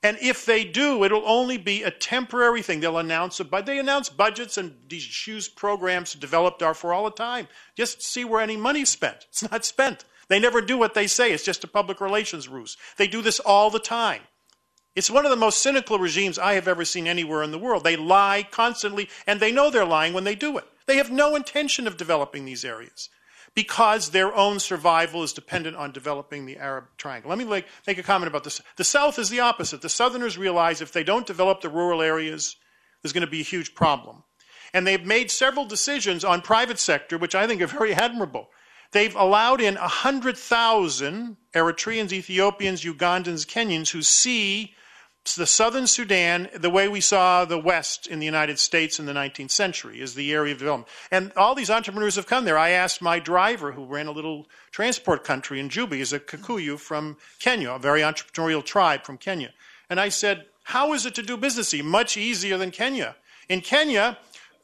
And if they do, it'll only be a temporary thing. They'll announce they announce budgets and choose programs to develop Darfur all the time. Just see where any money's spent. It's not spent. They never do what they say. It's just a public relations ruse. They do this all the time. It's one of the most cynical regimes I have ever seen anywhere in the world. They lie constantly, and they know they're lying when they do it. They have no intention of developing these areas because their own survival is dependent on developing the Arab Triangle. Let me make a comment about this. The South is the opposite. The Southerners realize if they don't develop the rural areas, there's going to be a huge problem. And they've made several decisions on private sector, which I think are very admirable. They've allowed in 100,000 Eritreans, Ethiopians, Ugandans, Kenyans who see the southern Sudan the way we saw the West in the United States in the 19th century, is the area of development. And all these entrepreneurs have come there. I asked my driver, who ran a little transport country in Juba, he's a Kikuyu from Kenya, a very entrepreneurial tribe from Kenya. And I said, how is it to do business here? Much easier than Kenya. In Kenya,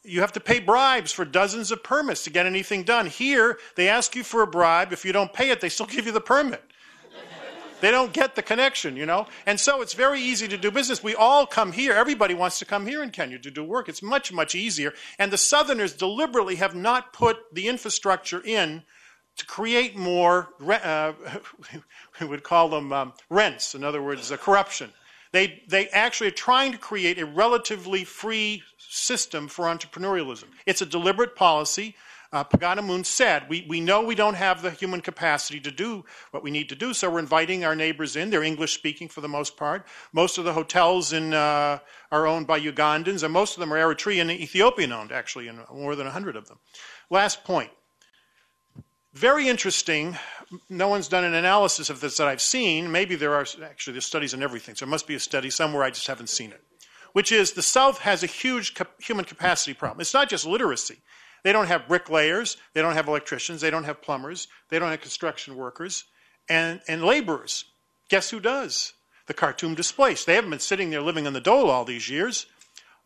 you have to pay bribes for dozens of permits to get anything done. Here, they ask you for a bribe. If you don't pay it, they still give you the permit. They don't get the connection, you know. And so it's very easy to do business. We all come here. Everybody wants to come here in Kenya to do work. It's much, much easier. And the Southerners deliberately have not put the infrastructure in to create more, we would call them rents, in other words, corruption. They actually are trying to create a relatively free system for entrepreneurialism. It's a deliberate policy. Paganamun said, we know we don't have the human capacity to do what we need to do, so we're inviting our neighbors in. They're English-speaking for the most part. Most of the hotels are owned by Ugandans, and most of them are Eritrean and Ethiopian-owned, actually, and more than 100 of them. Last point. Very interesting. No one's done an analysis of this that I've seen. Maybe there's studies on everything, so there must be a study somewhere, I just haven't seen it, which is the South has a huge human capacity problem. It's not just literacy. They don't have bricklayers, they don't have electricians, they don't have plumbers, they don't have construction workers, and laborers. Guess who does? The Khartoum displaced. They haven't been sitting there living in the dole all these years.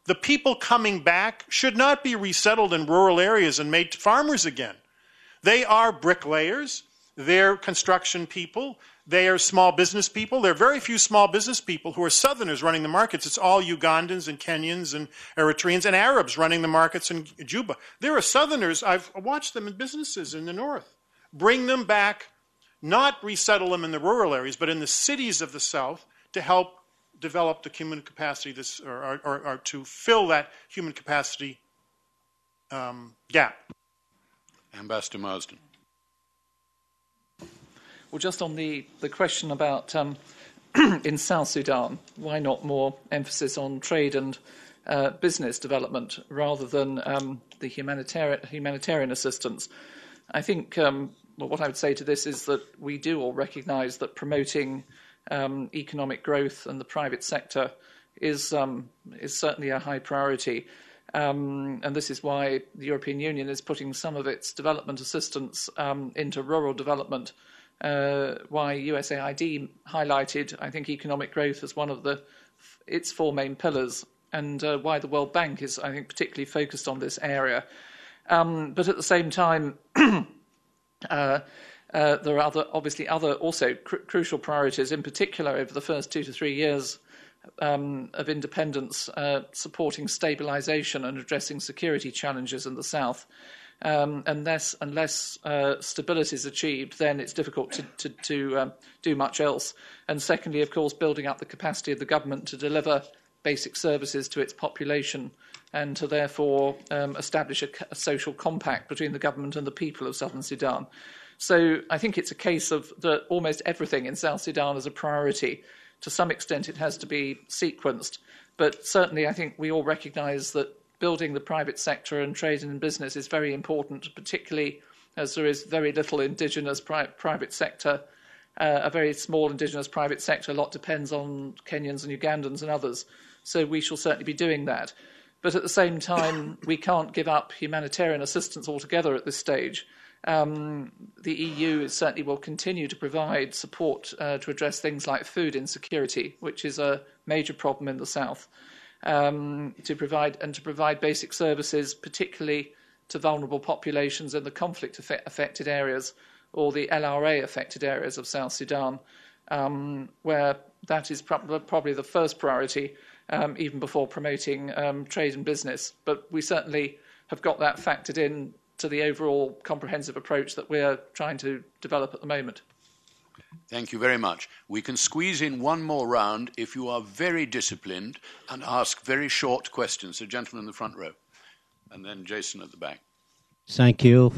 The people coming back should not be resettled in rural areas and made farmers again. They are bricklayers, they're construction people, they are small business people. There are very few small business people who are Southerners running the markets. It's all Ugandans and Kenyans and Eritreans and Arabs running the markets in Juba. There are Southerners, I've watched them in businesses in the north. Bring them back, not resettle them in the rural areas, but in the cities of the South to help develop the human capacity, or to fill that human capacity gap. Ambassador Marsden. Well, just on the question about in South Sudan, why not more emphasis on trade and business development rather than the humanitarian assistance? I think what I would say to this is that we do all recognise that promoting economic growth and the private sector is certainly a high priority. And this is why the European Union is putting some of its development assistance into rural development. Why USAID highlighted, I think, economic growth as one of its four main pillars, and why the World Bank is, I think, particularly focused on this area. But at the same time, there are obviously other also crucial priorities, in particular over the first 2 to 3 years of independence, supporting stabilisation and addressing security challenges in the south. Unless stability is achieved, then it's difficult to do much else. And secondly, of course, building up the capacity of the government to deliver basic services to its population and to therefore establish a social compact between the government and the people of southern Sudan. So I think it's a case of that almost everything in South Sudan is a priority. To some extent, it has to be sequenced. But certainly, I think we all recognise that building the private sector and trade and business is very important, particularly as there is very little indigenous private sector, a very small indigenous private sector. A lot depends on Kenyans and Ugandans and others. So we shall certainly be doing that. But at the same time, we can't give up humanitarian assistance altogether at this stage. The EU certainly will continue to provide support to address things like food insecurity, which is a major problem in the south. To provide basic services, particularly to vulnerable populations in the conflict-affected areas or the LRA-affected areas of South Sudan, where that is probably the first priority, even before promoting trade and business. But we certainly have got that factored in to the overall comprehensive approach that we're trying to develop at the moment. Thank you very much. We can squeeze in one more round if you are very disciplined and ask very short questions. The gentleman in the front row, and then Jason at the back. Thank you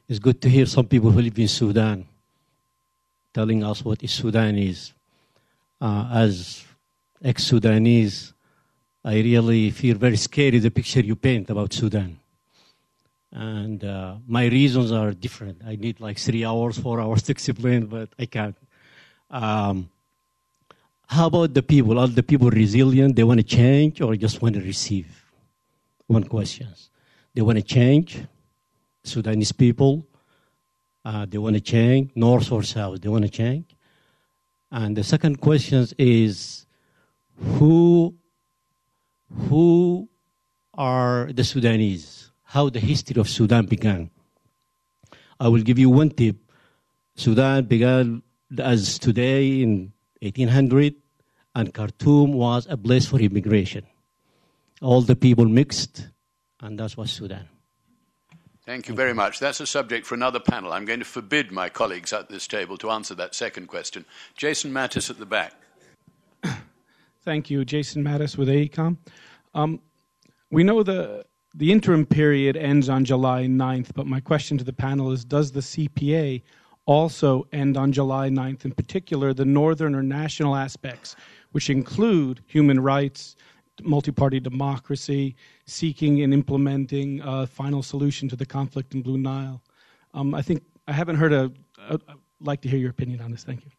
it's good to hear some people who live in Sudan telling us what Sudan is. As ex-Sudanese, I really feel very scary the picture you paint about Sudan. And my reasons are different. I need like 3 hours, 4 hours to explain, but I can't. How about the people? Are the people resilient? They want to change or just want to receive? One question. They want to change. Sudanese people, they want to change. North or south, they want to change. And the second question is, who are the Sudanese? How the history of Sudan began. I will give you one tip. Sudan began as today in 1800, and Khartoum was a place for immigration. All the people mixed, and that was Sudan. Thank you very much. That's a subject for another panel. I'm going to forbid my colleagues at this table to answer that second question. Jason Mattis at the back. Thank you. Jason Mattis with AECOM. We know the interim period ends on July 9th, but my question to the panel is, does the CPA also end on July 9th, in particular the northern or national aspects, which include human rights, multi-party democracy, seeking and implementing a final solution to the conflict in Blue Nile? I haven't heard I'd like to hear your opinion on this. Thank you.